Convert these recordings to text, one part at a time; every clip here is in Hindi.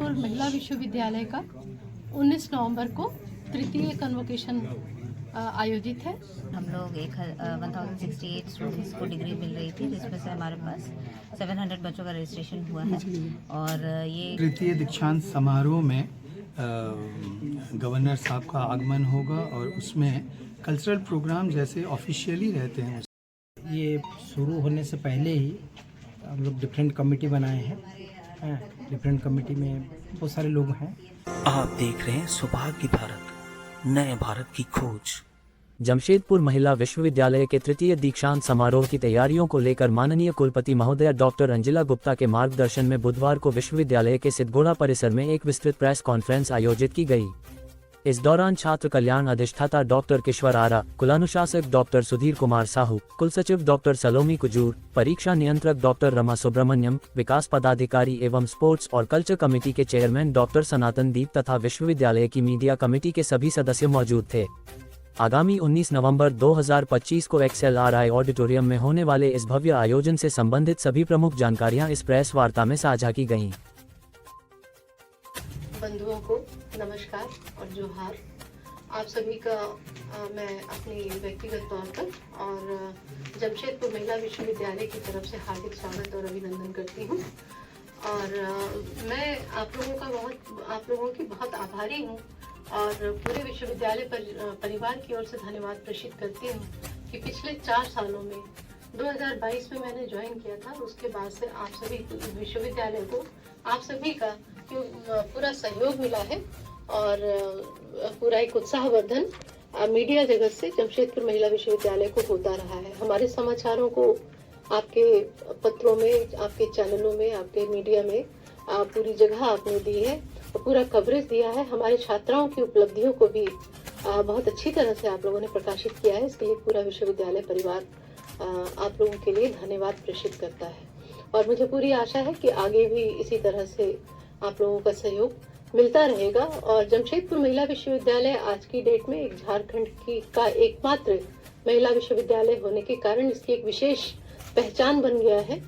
जमशेदपुर महिला विश्वविद्यालय का 19 नवंबर को तृतीय कन्वोकेशन आयोजित है। हम लोग 1068 स्टूडेंट्स को डिग्री मिल रही थी, जिसमें से हमारे पास 700 बच्चों का रजिस्ट्रेशन हुआ है। और ये तृतीय दीक्षांत समारोह में गवर्नर साहब का आगमन होगा और उसमें कल्चरल प्रोग्राम जैसे ऑफिशियली रहते हैं। ये शुरू होने से पहले ही हम लोग डिफरेंट कमेटी बनाए हैं। डिफरेंट कमेटी में बहुत सारे लोग हैं। आप देख रहे हैं सौभाग्य भारत, नए भारत की खोज। जमशेदपुर महिला विश्वविद्यालय के तृतीय दीक्षांत समारोह की तैयारियों को लेकर माननीय कुलपति महोदया डॉक्टर अंजिला गुप्ता के मार्गदर्शन में बुधवार को विश्वविद्यालय के सिद्धगोड़ा परिसर में एक विस्तृत प्रेस कॉन्फ्रेंस आयोजित की गई। इस दौरान छात्र कल्याण अधिष्ठाता डॉक्टर किश्वर आरा, कुलानुशासक डॉक्टर सुधीर कुमार साहू, कुलसचिव डॉक्टर सलोमी कुजूर, परीक्षा नियंत्रक डॉक्टर रमा सुब्रमण्यम, विकास पदाधिकारी एवं स्पोर्ट्स और कल्चर कमेटी के चेयरमैन डॉक्टर सनातन दीप तथा विश्वविद्यालय की मीडिया कमेटी के सभी सदस्य मौजूद थे। आगामी 19 नवंबर 2025 को XLRI ऑडिटोरियम में होने वाले इस भव्य आयोजन से संबंधित सभी प्रमुख जानकारियां इस प्रेस वार्ता में साझा की गईं। बंधुओं को नमस्कार और जोहार। आप सभी का मैं अपनी व्यक्तिगत तौर पर और जमशेदपुर महिला विश्वविद्यालय की तरफ से हार्दिक स्वागत और अभिनंदन करती हूँ। और मैं आप लोगों की बहुत आभारी हूँ और पूरे विश्वविद्यालय परिवार की ओर से धन्यवाद प्रेषित करती हूँ कि पिछले 4 सालों में 2022 में मैंने ज्वाइन किया था। उसके बाद से आप सभी विश्वविद्यालय को आप सभी का पूरा सहयोग मिला है और पूरा एक उत्साहवर्धन मीडिया जगत से जमशेदपुर महिला विश्वविद्यालय को होता रहा है। हमारे समाचारों को आपके पत्रों में, आपके चैनलों में, आपके मीडिया में पूरी जगह आपने दी है और पूरा कवरेज दिया है। हमारे छात्राओं की उपलब्धियों को भी बहुत अच्छी तरह से आप लोगों ने प्रकाशित किया है। इसके लिए पूरा विश्वविद्यालय परिवार आप लोगों के लिए धन्यवाद प्रेषित करता है और मुझे पूरी आशा है कि आगे भी इसी तरह से आप लोगों का सहयोग मिलता रहेगा। और जमशेदपुर महिला विश्वविद्यालय आज की डेट में एक झारखंड का एकमात्र महिला विश्वविद्यालय होने के कारण इसकी एक विशेष पहचान बन गया है।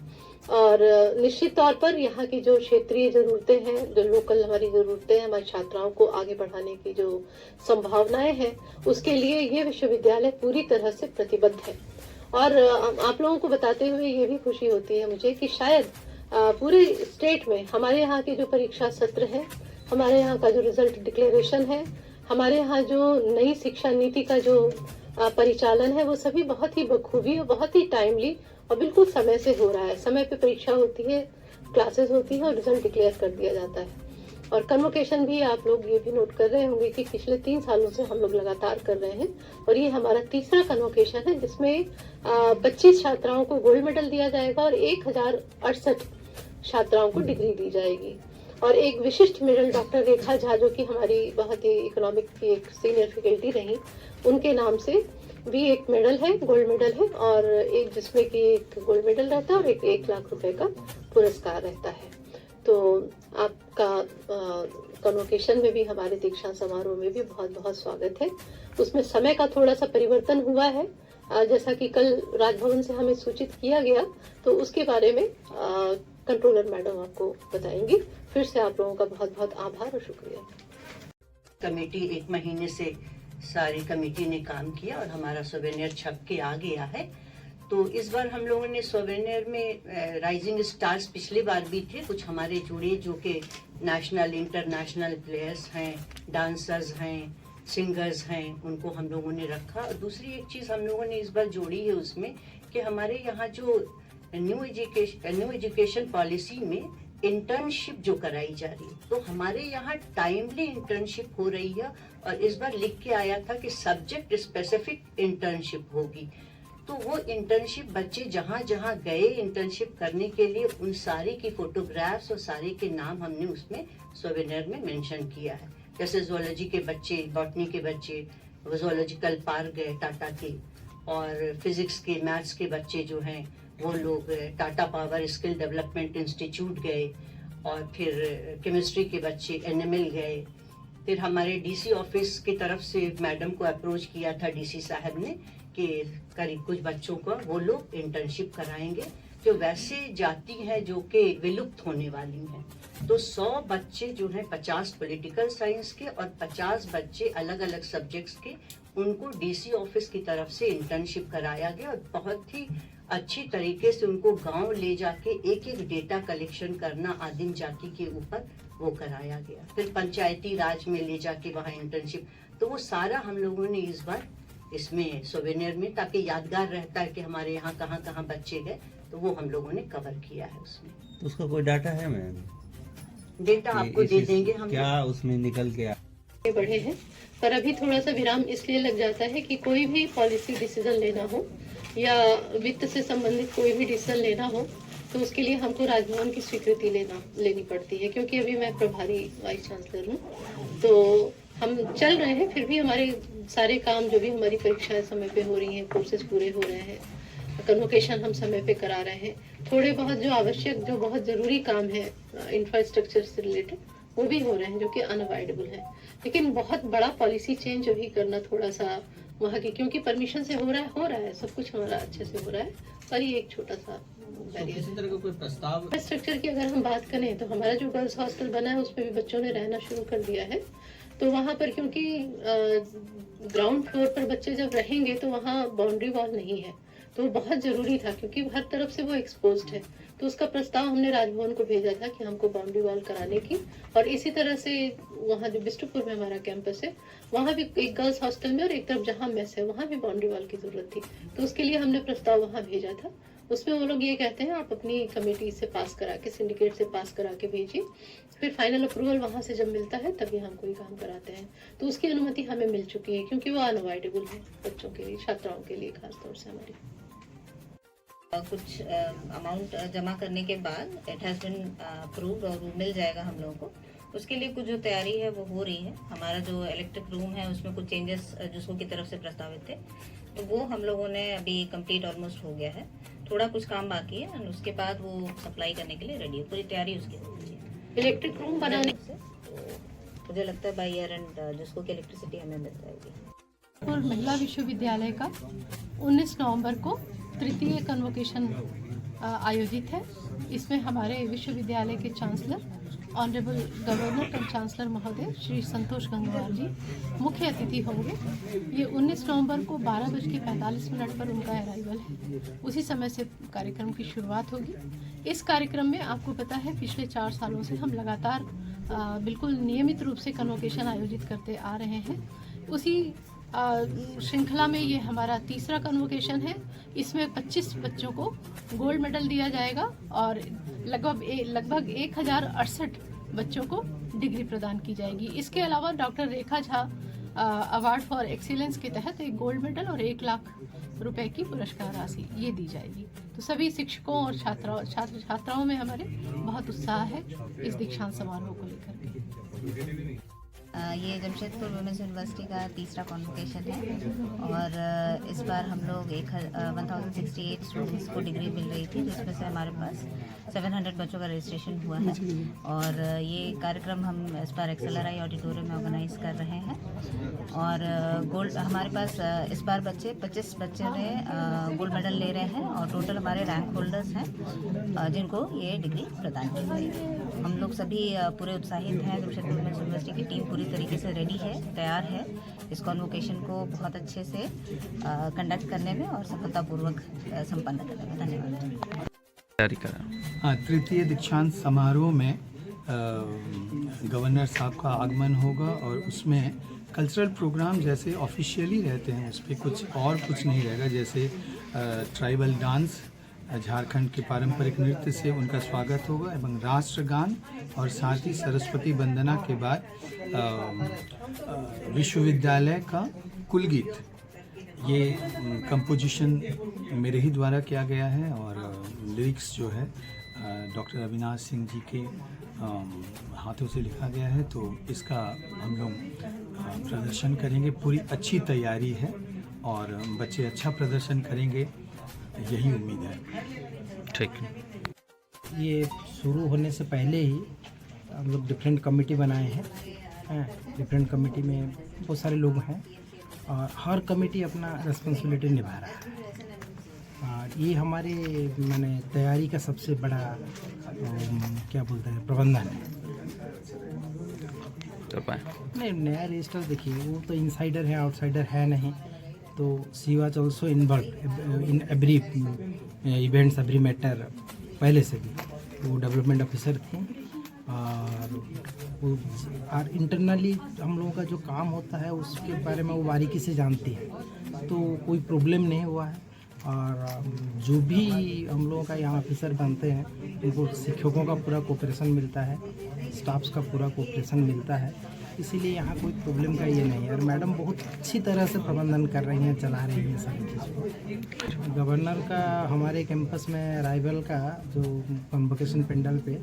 और निश्चित तौर पर यहाँ की जो क्षेत्रीय जरूरतें हैं, जो लोकल हमारी जरूरतें हैं, हमारी छात्राओं को आगे बढ़ाने की जो संभावनाएं हैं, उसके लिए ये विश्वविद्यालय पूरी तरह से प्रतिबद्ध है। और आप लोगों को बताते हुए ये भी खुशी होती है मुझे कि शायद पूरे स्टेट में हमारे यहाँ के जो परीक्षा सत्र है, हमारे यहाँ का जो रिजल्ट डिक्लेरेशन है, हमारे यहाँ जो नई शिक्षा नीति का जो परिचालन है, वो सभी बहुत ही बखूबी और बहुत ही टाइमली और बिल्कुल समय से हो रहा है। समय पे परीक्षा होती है, क्लासेस होती है और रिजल्ट डिक्लेयर कर दिया जाता है। और कन्वोकेशन भी आप लोग ये भी नोट कर रहे होंगे कि पिछले 3 सालों से हम लोग लगातार कर रहे हैं और ये हमारा तीसरा कन्वोकेशन है, जिसमें 25 छात्राओं को गोल्ड मेडल दिया जाएगा और 1068 छात्राओं को डिग्री दी जाएगी। और एक विशिष्ट मेडल डॉक्टर रेखा झा, जो कि हमारी बहुत ही इकोनॉमिक की एक सीनियर फैकल्टी रही, उनके नाम से भी एक मेडल है, गोल्ड मेडल है, और एक जिसमें कि एक गोल्ड मेडल रहता है और एक 1 लाख रुपए का पुरस्कार रहता है। तो आपका कन्वोकेशन में भी, हमारे दीक्षांत समारोह में भी बहुत बहुत स्वागत है। उसमें समय का थोड़ा सा परिवर्तन हुआ है, जैसा कि कल राजभवन से हमें सूचित किया गया, तो उसके बारे में कंट्रोलर मैडम आपको बताएंगी। फिर से आप लोगों का बहुत बहुत आभार और शुक्रिया। कमेटी 1 महीने से सारी कमेटी ने काम किया और हमारा सोवेनियर छप के आ गया है। तो इस बार हम लोगों ने सोवेनियर में राइजिंग स्टार्स पिछली बार भी थे कुछ हमारे जुड़े, जो कि नेशनल इंटरनेशनल प्लेयर्स हैं, डांसर्स हैं, सिंगर्स हैं, उनको हम लोगों ने रखा। और दूसरी एक चीज़ हम लोगों ने इस बार जोड़ी है उसमें कि हमारे यहाँ जो न्यू एजुकेशन पॉलिसी में इंटर्नशिप जो कराई जा रही है, तो हमारे यहाँ टाइमली इंटर्नशिप हो रही है। और इस बार लिख के आया था कि सब्जेक्ट स्पेसिफिक इंटर्नशिप होगी। तो वो इंटर्नशिप बच्चे जहाँ जहाँ गए इंटर्नशिप करने के लिए, उन सारे की फोटोग्राफ्स और सारे के नाम हमने उसमें सोवेनियर में मेंशन किया है। जैसे जोलॉजी के बच्चे, बॉटनी के बच्चे जोलॉजिकल पार्क गए टाटा के, और फिजिक्स के, मैथ्स के बच्चे जो हैं वो लोग Tata power skill development institute गए, और फिर केमिस्ट्री के बच्चे NML गए। फिर हमारे DC ऑफिस की तरफ से मैडम को अप्रोच किया था DC साहब ने कि करीब कुछ बच्चों को वो लोग इंटर्नशिप कराएंगे। जो वैसे जाति हैं जो कि विलुप्त होने वाली हैं। तो 100 बच्चे जो हैं 50 पॉलिटिकल साइंस के और 50 बच्चे अलग अलग सब्जेक्ट्स के, उनको डीसी ऑफिस की तरफ से इंटर्नशिप कराया गया और बहुत ही अच्छी तरीके से उनको गांव ले जाके एक एक डेटा कलेक्शन करना आदिम जाति के ऊपर वो कराया गया। फिर पंचायती राज में ले जाके वहाँ इंटर्नशिप, तो वो सारा हम लोगों ने इस बार इसमें सोवेनियर में, ताकि यादगार रहता है कि हमारे यहाँ कहाँ कहाँ बच्चे गए, तो वो हम लोगों ने कवर किया है उसमें। तो उसका कोई डाटा है मैम? डेटा आपको दे देंगे हम। क्या उसमें निकल के आगे बढ़े हैं, पर अभी थोड़ा सा विराम इसलिए लग जाता है कि कोई भी पॉलिसी डिसीजन लेना हो या वित्त से संबंधित कोई भी डिसीजन लेना हो, तो उसके लिए हमको राजभवन की स्वीकृति लेनी पड़ती है, क्योंकि अभी मैं प्रभारी वाइस चांसलर हूँ। तो हम चल रहे हैं, फिर भी हमारे सारे काम, जो भी हमारी परीक्षाएं समय पे हो रही हैं, कोर्सेज पूरे हो रहे हैं, कन्वोकेशन हम समय पे करा रहे हैं, थोड़े बहुत जो आवश्यक, जो बहुत ज़रूरी काम है इंफ्रास्ट्रक्चर से रिलेटेड, वो भी हो रहे हैं, जो कि अनअवॉइडेबल है। लेकिन बहुत बड़ा पॉलिसी चेंज जो भी करना थोड़ा सा वहाँ की, क्योंकि परमिशन से हो रहा है सब कुछ हमारा अच्छे से हो रहा है, पर ये एक छोटा सा किसी तरह का कोई प्रस्ताव इंफ्रास्ट्रक्चर की अगर हम बात करें तो हमारा जो गर्ल्स हॉस्टल बना है उसमें भी बच्चों ने रहना शुरू कर दिया है। तो वहाँ पर क्योंकि ग्राउंड फ्लोर पर बच्चे जब रहेंगे तो वहाँ बाउंड्री वॉल नहीं है, तो वो बहुत ज़रूरी था, क्योंकि हर तरफ से वो एक्सपोज्ड है। तो उसका प्रस्ताव हमने राजभवन को भेजा था कि हमको बाउंड्री वॉल कराने की, और इसी तरह से वहाँ जो बिष्टुपुर में हमारा कैंपस है, वहाँ भी एक गर्ल्स हॉस्टल में और एक तरफ जहाँ मेस है वहाँ भी बाउंड्री वॉल की ज़रूरत थी। तो उसके लिए हमने प्रस्ताव वहाँ भेजा था। उसमें वो लोग ये कहते हैं आप अपनी कमेटी से पास करा के, सिंडिकेट से पास करा के भेजिए, फिर फाइनल अप्रूवल वहाँ से जब मिलता है तभी हम कोई काम कराते हैं। तो उसकी अनुमति हमें मिल चुकी है, क्योंकि वो अनअवॉइडेबल है बच्चों के लिए, छात्राओं के लिए खासतौर से हमारी। कुछ अमाउंट जमा करने के बाद इट हैज़ बिन अप्रूव्ड और वो मिल जाएगा हम लोगों को। उसके लिए कुछ जो तैयारी है वो हो रही है। हमारा जो इलेक्ट्रिक रूम है उसमें कुछ चेंजेस जिसको की तरफ से प्रस्तावित थे, तो वो हम लोगों ने अभी कंप्लीट ऑलमोस्ट हो गया है। थोड़ा कुछ काम बाकी है, और उसके बाद वो सप्लाई करने के लिए रेडी है, पूरी तैयारी उसकी हो रही है। इलेक्ट्रिक रूम बनाने से तो मुझे लगता है बाई ईयर एंड जिसको की इलेक्ट्रिसिटी हमें मिल जाएगी। और महिला विश्वविद्यालय का 19 नवंबर को तृतीय कन्वोकेशन आयोजित है। इसमें हमारे विश्वविद्यालय के चांसलर ऑनरेबल गवर्नर कम चांसलर महोदय श्री संतोष गंगवार जी मुख्य अतिथि होंगे। ये 19 नवंबर को 12:45 पर उनका अराइवल है। उसी समय से कार्यक्रम की शुरुआत होगी। इस कार्यक्रम में आपको पता है पिछले 4 सालों से हम लगातार बिल्कुल नियमित रूप से कन्वोकेशन आयोजित करते आ रहे हैं। उसी श्रृंखला में ये हमारा तीसरा कन्वोकेशन है। इसमें 25 बच्चों को गोल्ड मेडल दिया जाएगा और लगभग 1068 बच्चों को डिग्री प्रदान की जाएगी। इसके अलावा doctor Rekha Jha award for excellence के तहत एक गोल्ड मेडल और 1 लाख रुपए की पुरस्कार राशि ये दी जाएगी। तो सभी शिक्षकों और छात्राओं में हमारे बहुत उत्साह है इस दीक्षांत समारोह को लेकर के। ये जमशेदपुर वुमेंस यूनिवर्सिटी का तीसरा कॉन्वोकेशन है, और इस बार हम लोग 1068 स्टूडेंट्स को डिग्री मिल रही थी, जिसमें से हमारे पास 700 बच्चों का रजिस्ट्रेशन हुआ है। और ये कार्यक्रम हम इस बार XLRI ऑडिटोरियम में ऑर्गेनाइज कर रहे हैं। और गोल्ड हमारे पास इस बार 25 बच्चे ने गोल्ड मेडल ले रहे हैं, और टोटल हमारे रैंक होल्डर्स हैं जिनको ये डिग्री प्रदान की जाएगी। हम लोग सभी पूरे उत्साहित हैं। जमशेदपुर वुमेंस यूनिवर्सिटी की टीम पूरी तरीके से रेडी है, तैयार है इस कॉन्वोकेशन को बहुत अच्छे से कंडक्ट करने में और सफलतापूर्वक संपन्न करने में। धन्यवाद। तैयारी करा। तृतीय दीक्षांत समारोह में गवर्नर साहब का आगमन होगा, और उसमें कल्चरल प्रोग्राम जैसे ऑफिशियली रहते हैं उस पर कुछ नहीं रहेगा। जैसे ट्राइबल डांस, झारखंड के पारंपरिक नृत्य से उनका स्वागत होगा, एवं राष्ट्रगान, और साथ ही सरस्वती वंदना के बाद विश्वविद्यालय का कुलगीत, ये कंपोजिशन मेरे ही द्वारा किया गया है, और लिरिक्स जो है डॉक्टर अविनाश सिंह जी के हाथों से लिखा गया है। तो इसका हम लोग प्रदर्शन करेंगे। पूरी अच्छी तैयारी है और बच्चे अच्छा प्रदर्शन करेंगे, यही उम्मीद है। ठीक। ये शुरू होने से पहले ही हम लोग डिफरेंट कमेटी बनाए हैं। डिफरेंट कमेटी में बहुत सारे लोग हैं और हर कमेटी अपना रिस्पॉन्सिबिलिटी निभा रहा है। और ये हमारे मैंने तैयारी का सबसे बड़ा क्या बोलते हैं प्रबंधन है। तो पाए नहीं, नया रजिस्टर देखिए वो तो इनसाइडर है, आउटसाइडर है नहीं। तो she was also involve in every events, every matter पहले से भी। वो डेवलपमेंट ऑफिसर थी और इंटरनली हम लोगों का जो काम होता है उसके बारे में वो बारीकी से जानती है, तो कोई प्रॉब्लम नहीं हुआ है। और जो भी हम लोगों का यहाँ ऑफिसर बनते हैं उनको शिक्षकों का पूरा कोऑपरेशन मिलता है, स्टाफ्स का पूरा कोऑपरेशन मिलता है, इसीलिए यहाँ कोई प्रॉब्लम का ये नहीं है। और मैडम बहुत अच्छी तरह से प्रबंधन कर रही हैं, चला रही हैं सारी चीज़ को। गवर्नर का हमारे कैंपस में अराइवल का जो कन्वोकेशन पेंडल पे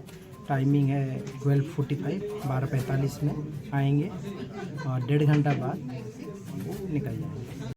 टाइमिंग है 12:45, 12:45 में आएंगे और 1.5 घंटा बाद वो निकल जाएंगे।